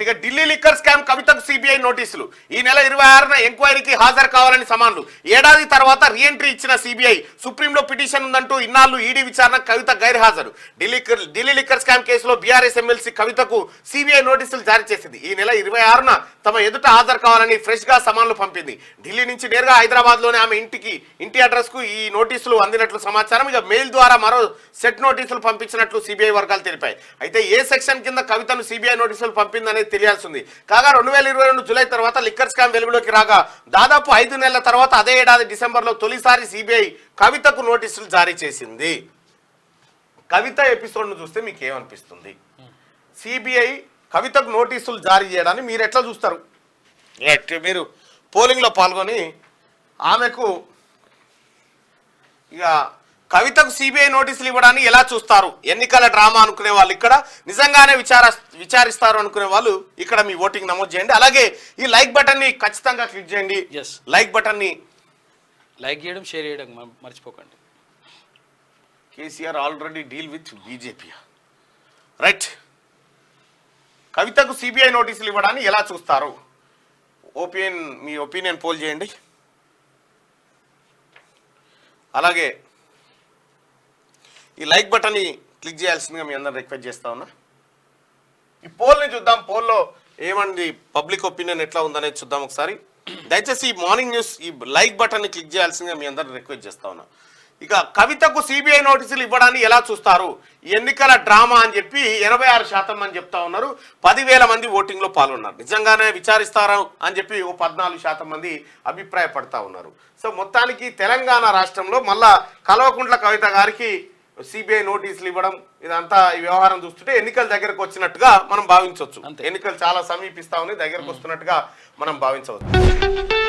Right, ఇక Delhi liquor scam కవితకు CBI నోటీసులు. ఈ నెల 26న ఎంక్వైరీకి హాజరు కావాలని సమాన్లు. ఏడాది తర్వాత రీఎంట్రీ ఇచ్చిన సిబిఐ. సుప్రీంలో పిటిషన్ ఉందంటూ ఇన్నాళ్లు ఈడీ విచారణ, కవిత గైర్హాజరు. ఢిల్లీ లిక్కర్ స్కామ్ కేసులో బీఆర్ఎస్ ఎమ్మెల్సీ కవితకు సిబిఐ నోటీసులు జారీ చేసింది. ఈ నెల 26న తమ ఎదుట హాజరు కావాలని ఫ్రెష్ గా సమాన్లు పంపింది. ఢిల్లీ నుంచి నేరుగా హైదరాబాద్ లోని ఆమె ఇంటి అడ్రస్ కు ఈ నోటీసులు అందినట్లు సమాచారం. ఇక మెయిల్ ద్వారా మరో సెట్ నోటీసులు పంపించినట్లు సిబిఐ వర్గాలు తెలిపాయి. అయితే ఏ సెక్షన్ కింద కవితను సిబిఐ నోటీసులు పంపిందనేది తెలియాల్సి ఉంది. కాగా 2022 జూలై తర్వాత లిక్కర్ స్కామ్ వెలుగులోకి రాగా దాదాపు 5 నెలల తర్వాత అదే ఏడాది డిసెంబర్లో తొలిసారి సిబిఐ కవితకు నోటీసులు జారీ చేసింది. కవిత ఎపిసోడ్ను చూస్తే మీకు ఏమనిపిస్తుంది? సిబిఐ కవితకు నోటీసులు జారీ చేయడాన్ని మీరు ఎట్లా చూస్తారు? మీరు పోలింగ్లో పాల్గొని ఆమెకు ఇక కవితకు సిబిఐ నోటీసులు ఇవ్వడాన్ని ఎలా చూస్తారు? ఎన్నికల డ్రామా అనుకునే వాళ్ళు ఇక్కడ, నిజంగానే విచారిస్తారు అనుకునే వాళ్ళు ఇక్కడ మీ ఓటింగ్ నమోదు చేయండి. అలాగే ఈ లైక్ బటన్ని ఖచ్చితంగా క్లిక్ చేయండి. లైక్ బటన్ని లైక్ చేయడం, షేర్ చేయడం మర్చిపోకండి. KCR already deal with BJP. Right, కవితకు సిబిఐ నోటీసులు ఇవ్వడాన్ని ఎలా చూస్తారు? మీ ఒపీనియన్ పోల్ చేయండి. అలాగే ఈ లైక్ బటన్ని క్లిక్ చేయాల్సిందిగా మీ అందరూ రిక్వెస్ట్ చేస్తా ఉన్నా. ఈ పోల్ని చూద్దాం. పోల్లో ఏమంది పబ్లిక్ ఒపీనియన్ ఎట్లా ఉందనేది చూద్దాం ఒకసారి. దయచేసి ఈ మార్నింగ్ న్యూస్ ఈ లైక్ బటన్ని క్లిక్ చేయాల్సిందిగా మీ అందరూ రిక్వెస్ట్ చేస్తా ఉన్నా. ఇక కవితకు సిబిఐ నోటీసులు ఇవ్వడాన్ని ఎలా చూస్తారు? ఎన్నికల డ్రామా అని చెప్పి 86% అని చెప్తా ఉన్నారు. 10,000 మంది ఓటింగ్లో పాల్గొన్నారు. నిజంగానే విచారిస్తారు అని చెప్పి 14% మంది అభిప్రాయపడతా ఉన్నారు. సో మొత్తానికి తెలంగాణ రాష్ట్రంలో మళ్ళా కల్వకుంట్ల కవిత గారికి సిబిఐ నోటీసులు ఇవ్వడం, ఇదంతా ఈ వ్యవహారం చూస్తుంటే ఎన్నికల దగ్గరకు వచ్చినట్టుగా మనం భావించవచ్చు. ఎన్నికలు చాలా సమీపిస్తా ఉన్నాయి, దగ్గరకు వస్తున్నట్టుగా మనం భావించవచ్చు.